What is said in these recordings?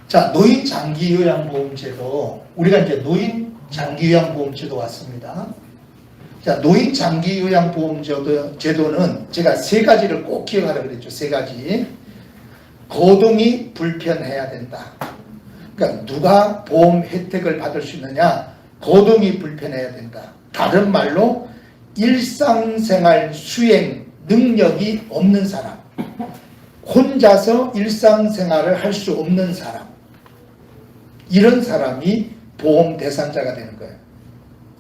자, 노인 장기 요양보험제도, 우리가 이제 노인 장기 요양보험제도 왔습니다. 자, 노인 장기 요양보험제도는 제가 세 가지를 꼭 기억하라 그랬죠. 세 가지. 거동이 불편해야 된다. 그러니까 누가 보험 혜택을 받을 수 있느냐? 거동이 불편해야 된다. 다른 말로 일상생활 수행 능력이 없는 사람, 혼자서 일상생활을 할 수 없는 사람, 이런 사람이 보험 대상자가 되는 거예요.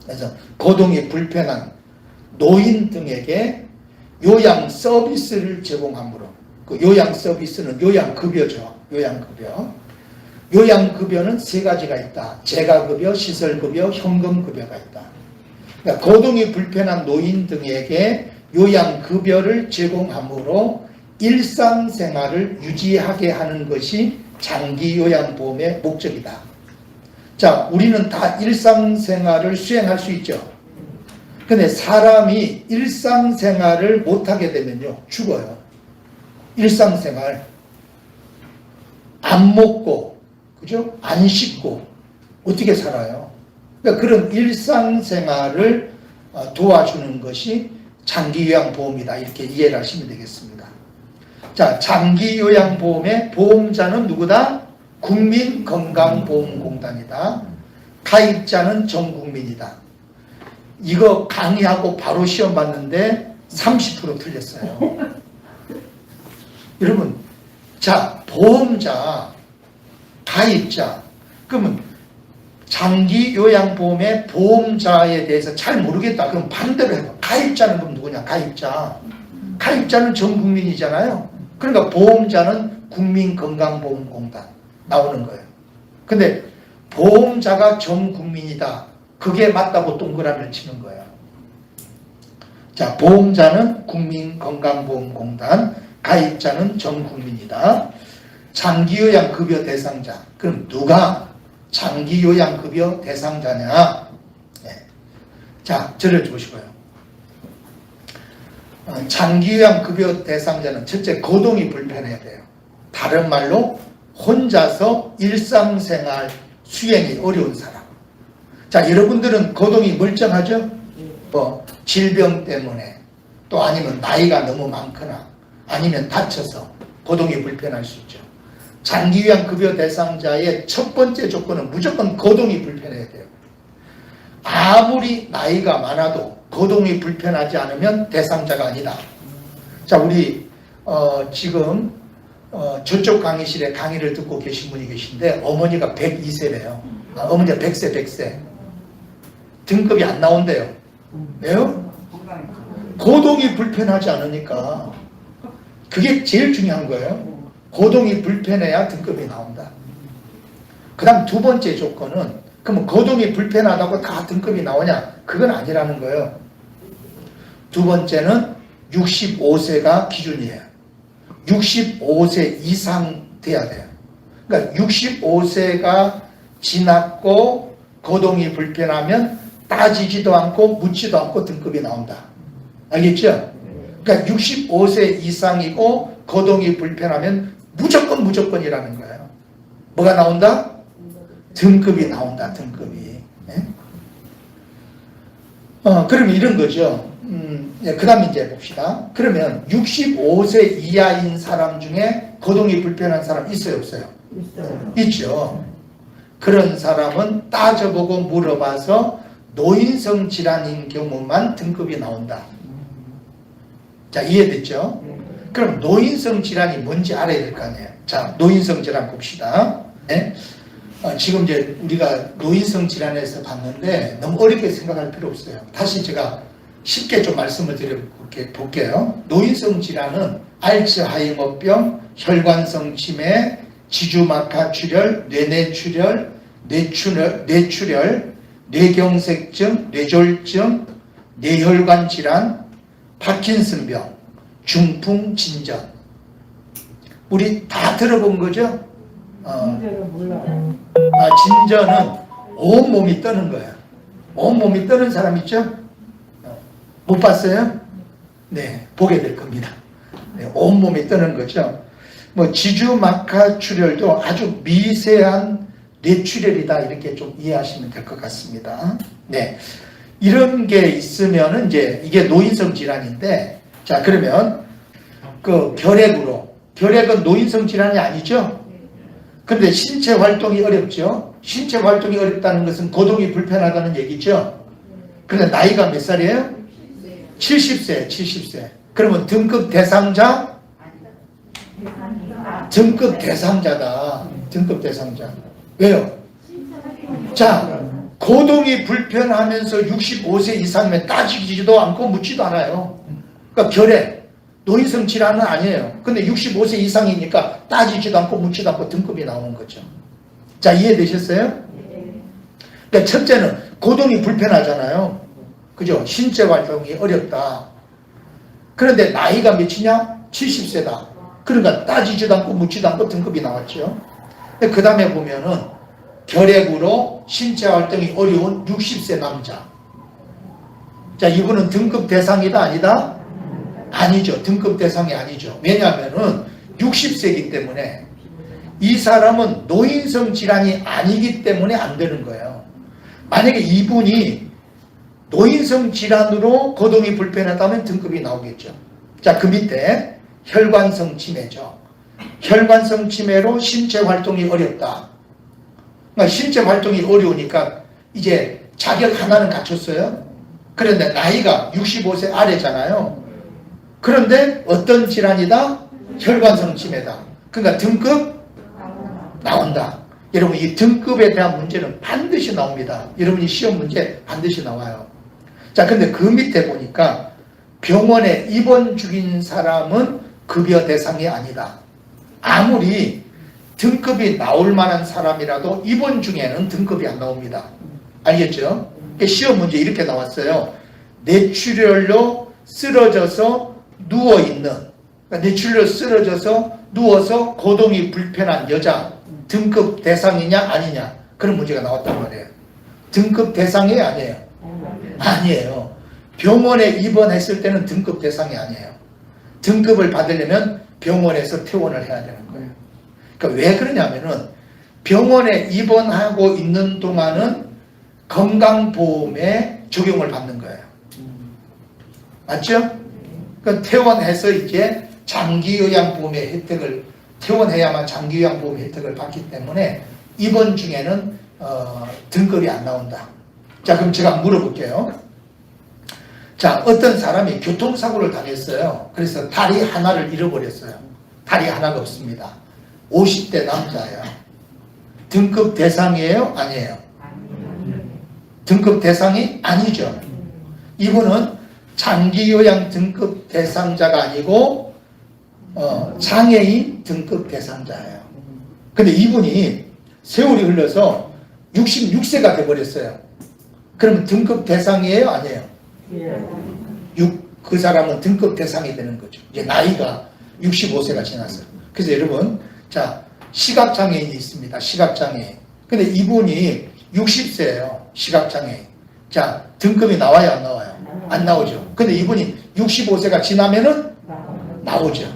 그래서 거동이 불편한 노인 등에게 요양 서비스를 제공하므로, 그 요양 서비스는 요양급여죠. 요양급여. 요양급여는 세 가지가 있다. 재가급여, 시설급여, 현금급여가 있다. 그러니까 거동이 불편한 노인 등에게 요양급여를 제공하므로 일상생활을 유지하게 하는 것이 장기요양보험의 목적이다. 자, 우리는 다 일상생활을 수행할 수 있죠. 근데 사람이 일상생활을 못하게 되면요, 죽어요. 일상생활. 안 먹고, 그죠? 안 씻고, 어떻게 살아요? 그러니까 그런 일상생활을 도와주는 것이 장기요양보험이다. 이렇게 이해를 하시면 되겠습니다. 자, 장기요양보험의 보험자는 누구다? 국민건강보험공단이다. 가입자는 전 국민이다. 이거 강의하고 바로 시험 봤는데 30% 틀렸어요. 여러분, 자, 보험자, 가입자, 그러면 장기요양보험의 보험자에 대해서 잘 모르겠다. 그럼 반대로 해봐. 가입자는 그럼 누구냐? 가입자. 가입자는 전 국민이잖아요. 그러니까 보험자는 국민건강보험공단 나오는 거예요. 근데 보험자가 전 국민이다. 그게 맞다고 동그라미를 치는 거예요. 자, 보험자는 국민건강보험공단, 가입자는 전 국민이다. 장기요양급여 대상자. 그럼 누가 장기요양급여 대상자냐? 네. 자, 저를 보시고요. 장기요양급여 대상자는 첫째, 거동이 불편해야 돼요. 다른 말로 혼자서 일상생활 수행이 어려운 사람. 자, 여러분들은 거동이 멀쩡하죠? 뭐 질병 때문에, 또 아니면 나이가 너무 많거나, 아니면 다쳐서 거동이 불편할 수 있죠. 장기요양급여 대상자의 첫 번째 조건은 무조건 거동이 불편해야 돼요. 아무리 나이가 많아도 거동이 불편하지 않으면 대상자가 아니다. 자, 우리 지금 저쪽 강의실에 강의를 듣고 계신 분이 계신데 어머니가 102세래요. 어머니가 100세. 등급이 안 나온대요. 왜요? 거동이 불편하지 않으니까. 그게 제일 중요한 거예요. 거동이 불편해야 등급이 나온다. 그 다음 두 번째 조건은, 그러면 거동이 불편하다고 다 등급이 나오냐? 그건 아니라는 거예요. 두 번째는 65세가 기준이에요. 65세 이상 돼야 돼요. 그러니까 65세가 지났고 거동이 불편하면 따지지도 않고 묻지도 않고 등급이 나온다. 알겠죠? 그러니까 65세 이상이고 거동이 불편하면 무조건이라는 거예요. 뭐가 나온다? 등급이 나온다. 등급이. 네? 그러면 이런 거죠. 그 다음에 이제 봅시다. 그러면 65세 이하인 사람 중에 거동이 불편한 사람 있어요? 없어요? 있죠. 그런 사람은 따져보고 물어봐서 노인성 질환인 경우만 등급이 나온다. 자, 이해됐죠? 그럼 노인성 질환이 뭔지 알아야 될 거 아니에요. 자, 노인성 질환 봅시다. 네? 지금 이제 우리가 노인성 질환에서 봤는데 너무 어렵게 생각할 필요 없어요. 다시 제가 쉽게 좀 말씀을 드려볼게요. 노인성 질환은 알츠하이머병, 혈관성 치매, 지주막하출혈, 뇌내출혈, 뇌출혈, 뇌경색증, 뇌졸중, 뇌혈관 질환, 파킨슨병, 중풍, 진전. 우리 다 들어본 거죠? 진전은 몰라요. 진전은 온몸이 떠는 거예요. 온몸이 떠는 사람 있죠? 못 봤어요? 네, 보게 될 겁니다. 네, 온몸이 떠는 거죠. 뭐 지주막하 출혈도 아주 미세한 뇌출혈이다 이렇게 좀 이해하시면 될 것 같습니다. 네, 이런 게 있으면은 이제 이게 노인성 질환인데, 자 그러면 그 결핵은 노인성 질환이 아니죠. 그런데 신체 활동이 어렵죠. 신체 활동이 어렵다는 것은 거동이 불편하다는 얘기죠. 그런데 나이가 몇 살이에요? 70세. 그러면 등급 대상자? 등급 대상자다. 등급 대상자. 왜요? 자, 거동이 불편하면서 65세 이상이면 따지지도 않고 묻지도 않아요. 그러니까 결핵, 노인성 질환은 아니에요. 근데 65세 이상이니까 따지지도 않고 묻지도 않고 등급이 나오는 거죠. 자, 이해되셨어요? 그러니까 첫째는 거동이 불편하잖아요. 그죠? 신체 활동이 어렵다. 그런데 나이가 몇이냐? 70세다. 그러니까 따지지도 않고 묻지도 않고 등급이 나왔죠. 그 다음에 보면은 결핵으로 신체 활동이 어려운 60세 남자. 자, 이분은 등급 대상이다 아니다? 아니죠. 등급 대상이 아니죠. 왜냐하면은 60세이기 때문에 이 사람은 노인성 질환이 아니기 때문에 안 되는 거예요. 만약에 이분이 노인성 질환으로 거동이 불편하다면 등급이 나오겠죠. 자, 그 밑에 혈관성 치매죠. 혈관성 치매로 신체 활동이 어렵다. 그러니까 신체 활동이 어려우니까 이제 자격 하나는 갖췄어요. 그런데 나이가 65세 아래잖아요. 그런데 어떤 질환이다? 혈관성 치매다. 그러니까 등급 나온다. 여러분 이 등급에 대한 문제는 반드시 나옵니다. 여러분이 시험 문제 반드시 나와요. 자, 근데 그 밑에 보니까 병원에 입원 중인 사람은 급여 대상이 아니다. 아무리 등급이 나올 만한 사람이라도 입원 중에는 등급이 안 나옵니다. 알겠죠? 시험 문제 이렇게 나왔어요. 뇌출혈로 쓰러져서 누워있는, 그러니까 뇌출혈로 쓰러져서 누워서 거동이 불편한 여자 등급 대상이냐 아니냐 그런 문제가 나왔단 말이에요. 등급 대상이 아니에요. 아니에요. 병원에 입원했을 때는 등급 대상이 아니에요. 등급을 받으려면 병원에서 퇴원을 해야 되는 거예요. 그러니까 왜 그러냐면은 병원에 입원하고 있는 동안은 건강보험에 적용을 받는 거예요. 맞죠? 그러니까 퇴원해서 이제 장기요양보험의 혜택을 퇴원해야만 장기요양보험의 혜택을 받기 때문에 입원 중에는 등급이 안 나온다. 자, 그럼 제가 물어볼게요. 자, 어떤 사람이 교통사고를 당했어요. 그래서 다리 하나를 잃어버렸어요. 다리 하나가 없습니다. 50대 남자예요. 등급 대상이에요? 아니에요? 등급 대상이 아니죠. 이분은 장기요양 등급 대상자가 아니고 장애인 등급 대상자예요. 근데 이분이 세월이 흘러서 66세가 돼버렸어요. 그러면 등급 대상이에요? 아니에요? 그 사람은 등급 대상이 되는 거죠. 이제 나이가 65세가 지났어요. 그래서 여러분, 자, 시각장애인이 있습니다. 시각장애인. 근데 이분이 60세예요. 시각장애인. 자, 등급이 나와요? 안 나와요? 안 나오죠. 근데 이분이 65세가 지나면은 나오죠.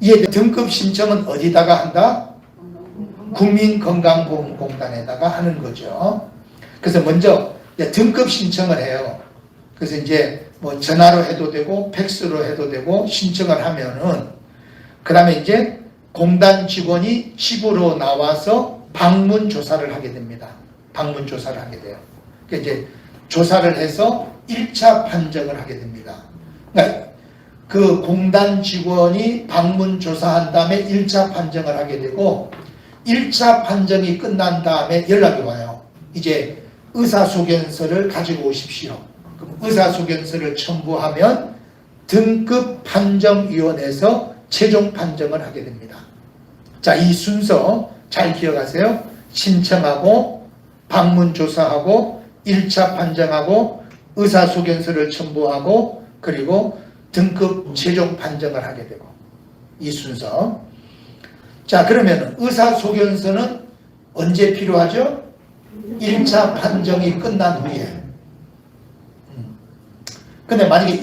이에 등급 신청은 어디다가 한다? 국민건강보험공단에다가 하는 거죠. 그래서 먼저 등급 신청을 해요. 그래서 이제 뭐 전화로 해도 되고 팩스로 해도 되고 신청을 하면은 그 다음에 이제 공단 직원이 집으로 나와서 방문 조사를 하게 됩니다. 방문 조사를 하게 돼요. 그러니까 이제 조사를 해서 1차 판정을 하게 됩니다. 그러니까 그 공단 직원이 방문 조사한 다음에 1차 판정을 하게 되고 1차 판정이 끝난 다음에 연락이 와요. 이제 의사소견서를 가지고 오십시오. 그럼 의사소견서를 첨부하면 등급판정위원회에서 최종 판정을 하게 됩니다. 자, 이 순서 잘 기억하세요. 신청하고 방문조사하고 1차 판정하고 의사소견서를 첨부하고 그리고 등급 최종 판정을 하게 되고 이 순서. 자, 그러면 의사소견서는 언제 필요하죠? 1차 판정이 끝난 후에. 근데 만약에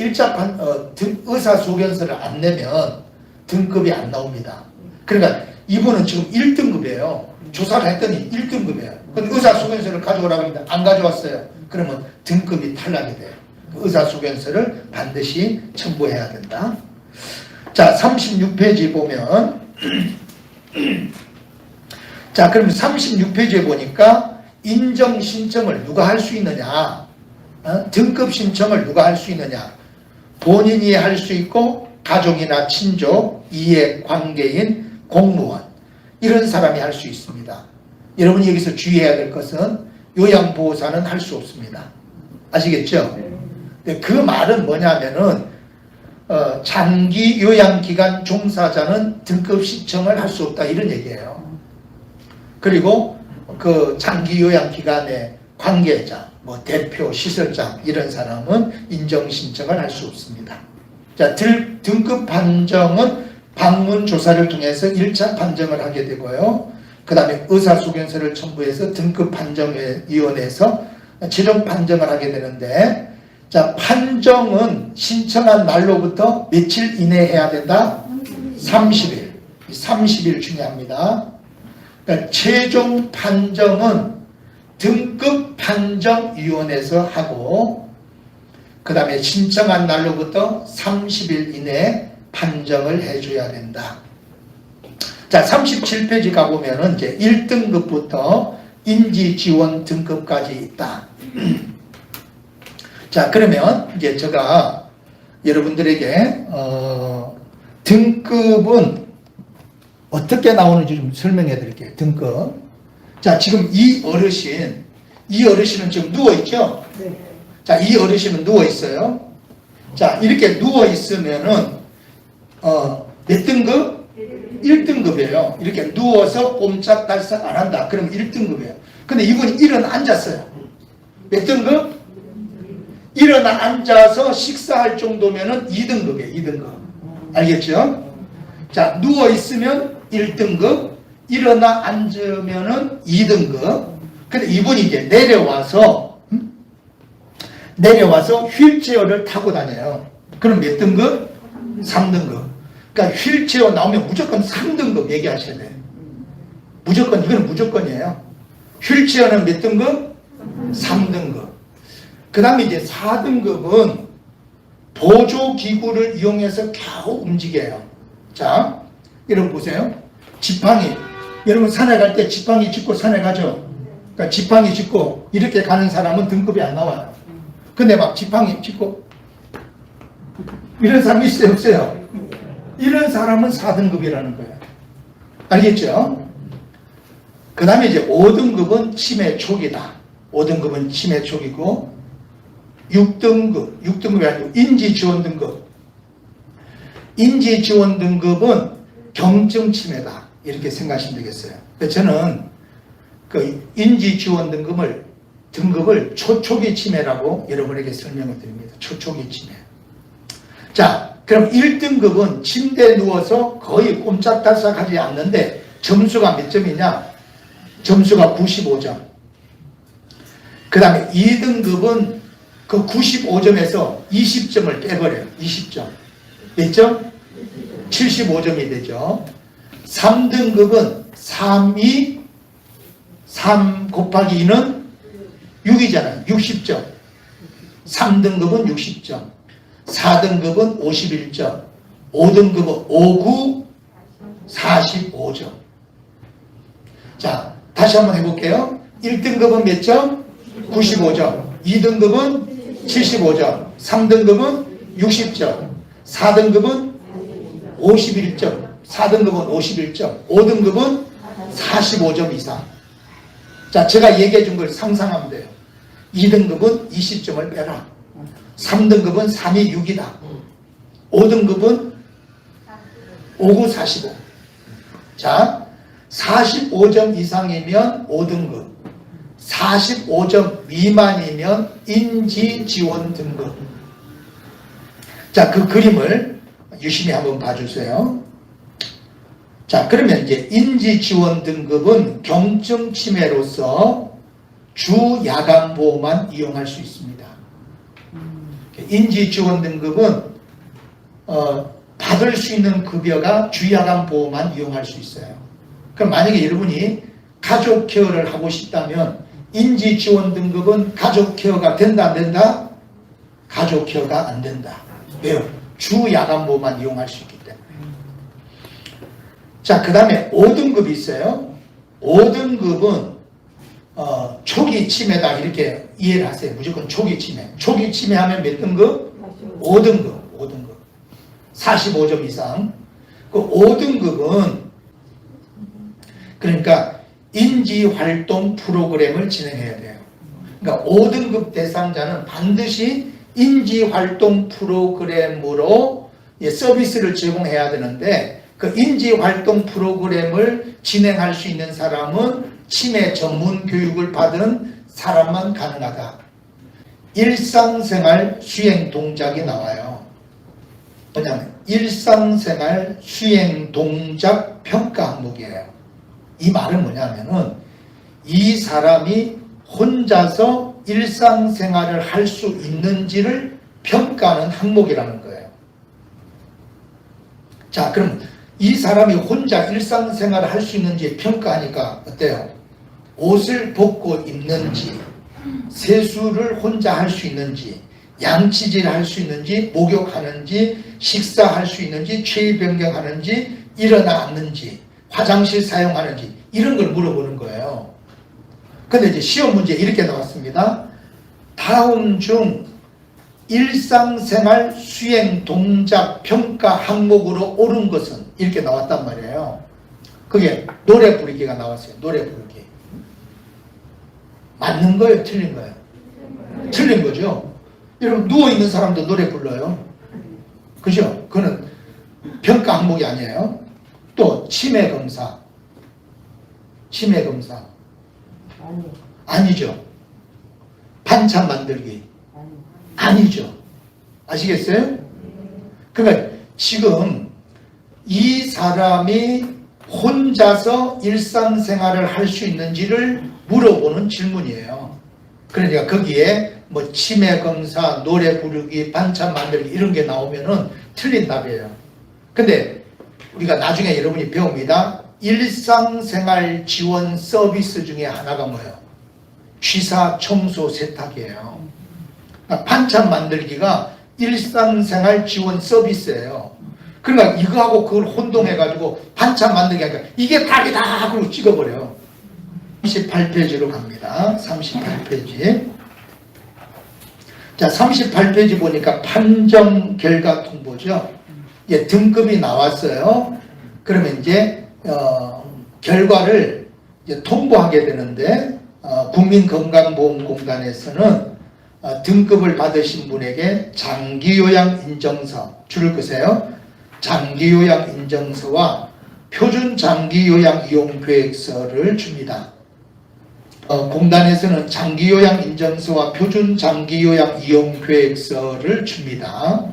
의사소견서를 안 내면 등급이 안 나옵니다. 그러니까 이분은 지금 1등급이에요. 조사를 했더니 1등급이에요. 근데 의사소견서를 가져오라고 합니다. 안 가져왔어요. 그러면 등급이 탈락이 돼요. 의사소견서를 반드시 첨부해야 된다. 자, 36페이지 보면 자, 그럼 36페이지에 보니까 인정 신청을 누가 할 수 있느냐? 등급 신청을 누가 할 수 있느냐? 본인이 할 수 있고 가족이나 친족, 이해 관계인 공무원 이런 사람이 할 수 있습니다. 여러분이 여기서 주의해야 될 것은 요양보호사는 할 수 없습니다. 아시겠죠? 근데 그 말은 뭐냐면은 장기 요양기간 종사자는 등급 신청을 할 수 없다 이런 얘기예요. 그리고 그 장기 요양기간의 관계자, 뭐 대표, 시설장 이런 사람은 인정 신청을 할 수 없습니다. 자, 등급 판정은 방문 조사를 통해서 1차 판정을 하게 되고요. 그 다음에 의사소견서를 첨부해서 등급 판정위원회에서 최종 판정을 하게 되는데, 자, 판정은 신청한 날로부터 며칠 이내에 해야 된다? 30일. 30일 중요합니다. 그러니까 최종 판정은 등급 판정위원회에서 하고, 그 다음에 신청한 날로부터 30일 이내에 판정을 해줘야 된다. 자, 37페이지 가보면은 이제 1등급부터 인지지원 등급까지 있다. 자, 그러면 이제 제가 여러분들에게 등급은 어떻게 나오는지 좀 설명해 드릴게요. 등급. 자, 지금 이 어르신은 지금 누워있죠? 네. 자, 이 어르신은 누워있어요. 자, 이렇게 누워있으면은, 몇 등급? 1등급이에요. 이렇게 누워서 꼼짝달싹 안 한다. 그럼 1등급이에요. 근데 이분이 일어나 앉았어요. 몇 등급? 일어나 앉아서 식사할 정도면은 2등급이에요. 2등급. 알겠죠? 자, 누워있으면 1등급, 일어나 앉으면은 2등급. 근데 이분이 이제 내려와서 휠체어를 타고 다녀요. 그럼 몇 등급? 3등급. 그러니까 휠체어 나오면 무조건 3등급 얘기하셔야 돼요. 무조건, 이거는 무조건이에요. 휠체어는 몇 등급? 3등급. 그 다음에 이제 4등급은 보조기구를 이용해서 겨우 움직여요. 자, 여러분 보세요. 지팡이. 여러분 산에 갈 때 지팡이 짚고 산에 가죠? 그러니까 지팡이 짚고 이렇게 가는 사람은 등급이 안 나와요. 근데 막 지팡이 짚고 이런 사람이 있어요, 없어요? 이런 사람은 4등급이라는 거예요. 알겠죠? 그 다음에 이제 5등급은 치매 초기다. 5등급은 치매 초기고, 6등급이 아니고 인지지원 등급. 인지지원 등급은 경증 치매다. 이렇게 생각하시면 되겠어요. 저는 그 인지지원 등급을 초초기 치매라고 여러분에게 설명을 드립니다. 초초기 치매. 자, 그럼 1등급은 침대에 누워서 거의 꼼짝달싹 하지 않는데 점수가 몇 점이냐? 점수가 95점. 그 다음에 2등급은 그 95점에서 20점을 빼버려요. 20점. 몇 점? 75점이 되죠. 3등급은 3 곱하기 2는 6이잖아요. 60점. 3등급은 60점. 4등급은 51점. 5등급은 59, 45점. 자, 다시 한번 해볼게요. 1등급은 몇 점? 95점. 2등급은 75점. 3등급은 60점. 4등급은 51점. 4등급은 51점. 5등급은 45점 이상. 자, 제가 얘기해 준 걸 상상하면 돼요. 2등급은 20점을 빼라. 3등급은 3이 6이다. 5등급은 59, 45. 자, 45점 이상이면 5등급. 45점 미만이면 인지지원 등급. 자, 그 그림을 유심히 한번 봐주세요. 자, 그러면 이제 인지지원 등급은 경증 치매로서 주 야간 보호만 이용할 수 있습니다. 인지지원 등급은 받을 수 있는 급여가 주야간 보험만 이용할 수 있어요. 그럼 만약에 여러분이 가족 케어를 하고 싶다면 인지 지원 등급은 가족 케어가 된다 안 된다? 가족 케어가 안 된다. 왜요? 주야간 보험만 이용할 수 있기 때문에. 자, 그 다음에 5등급이 있어요. 5등급은 초기 치매다 이렇게 이해를 하세요. 무조건 초기 치매. 초기 치매하면 몇 등급? 5등급. 5등급. 45점 이상. 그 5등급은 그러니까 인지활동 프로그램을 진행해야 돼요. 그러니까 5등급 대상자는 반드시 인지활동 프로그램으로 서비스를 제공해야 되는데 그 인지활동 프로그램을 진행할 수 있는 사람은 치매 전문 교육을 받은 사람만 가능하다. 일상생활 수행 동작이 나와요. 뭐냐면 일상생활 수행 동작 평가 항목이에요. 이 말은 뭐냐면은 이 사람이 혼자서 일상생활을 할 수 있는지를 평가하는 항목이라는 거예요. 자, 그럼 이 사람이 혼자 일상생활을 할 수 있는지 평가하니까 어때요? 옷을 벗고 입는지, 세수를 혼자 할 수 있는지, 양치질 할 수 있는지, 목욕하는지, 식사할 수 있는지, 체위 변경하는지, 일어나 앉는지, 화장실 사용하는지 이런 걸 물어보는 거예요. 근데 이제 시험 문제 이렇게 나왔습니다. 다음 중 일상생활 수행 동작 평가 항목으로 옳은 것은 이렇게 나왔단 말이에요. 그게 노래 부르기가 나왔어요. 노래 부르기. 맞는 거예요? 틀린 거예요? 틀린 거죠. 여러분 누워있는 사람도 노래 불러요. 그죠? 그거는 평가 항목이 아니에요. 또 치매 검사. 치매 검사. 아니죠. 반찬 만들기. 아니죠. 아시겠어요? 그러니까 지금 이 사람이 혼자서 일상생활을 할 수 있는지를 물어보는 질문이에요. 그러니까 거기에 뭐 치매 검사, 노래 부르기, 반찬 만들기 이런 게 나오면은 틀린 답이에요. 근데 우리가 나중에 여러분이 배웁니다. 일상생활 지원 서비스 중에 하나가 뭐예요? 취사, 청소, 세탁이에요. 그러니까 반찬 만들기가 일상생활 지원 서비스예요. 그러니까 이거하고 그걸 혼동해가지고 반찬 만들기 하니까 이게 답이다 그러고 찍어버려요. 38페이지로 갑니다. 38페이지. 자, 38페이지 보니까 판정 결과 통보죠. 예, 등급이 나왔어요. 그러면 이제 결과를 이제 통보하게 되는데 국민건강보험공단에서는 등급을 받으신 분에게 장기요양인정서 줄을 끄세요. 장기요양인정서와 표준장기요양이용계획서를 줍니다. 공단에서는 장기요양인정서와 표준장기요양이용계획서를 줍니다.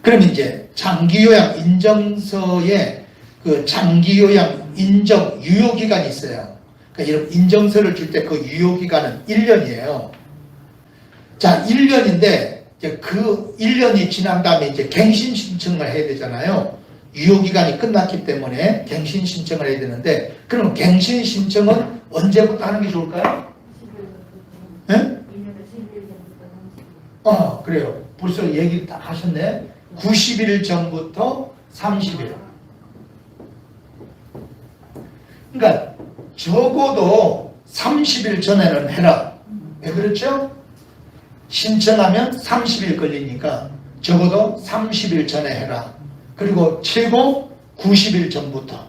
그럼 이제 장기요양인정서에 그 장기요양 인정 유효기간이 있어요. 그러니까 이런 인정서를 줄 때 그 유효기간은 1년이에요. 자, 1년인데 이제 그 1년이 지난 다음에 이제 갱신 신청을 해야 되잖아요. 유효기간이 끝났기 때문에 갱신 신청을 해야 되는데 그럼 갱신 신청은 언제부터 하는 게 좋을까요? 네? 그래요. 벌써 얘기 다 하셨네. 90일 전부터 30일. 그러니까 적어도 30일 전에는 해라. 왜 그렇죠? 신청하면 30일 걸리니까 적어도 30일 전에 해라. 그리고 최고 90일 전부터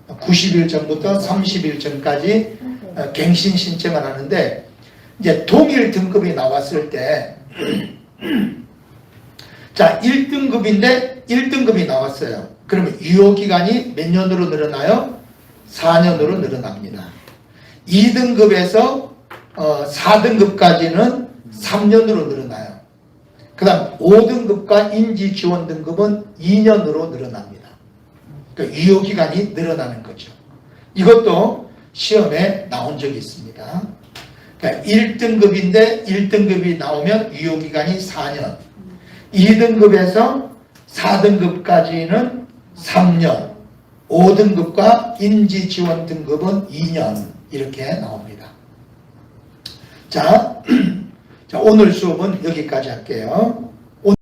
90일 전부터 30일 전까지 갱신 신청을 하는데 이제 동일 등급이 나왔을 때 자, 1등급인데 1등급이 나왔어요. 그러면 유효기간이 몇 년으로 늘어나요? 4년으로 늘어납니다. 2등급에서 4등급까지는 3년으로 늘어나요. 그 다음 5등급과 인지지원 등급은 2년으로 늘어납니다. 그러니까 유효기간이 늘어나는 거죠. 이것도 시험에 나온 적이 있습니다. 그러니까 1등급인데 1등급이 나오면 유효기간이 4년, 2등급에서 4등급까지는 3년, 5등급과 인지지원 등급은 2년 이렇게 나옵니다. 자, 자 오늘 수업은 여기까지 할게요.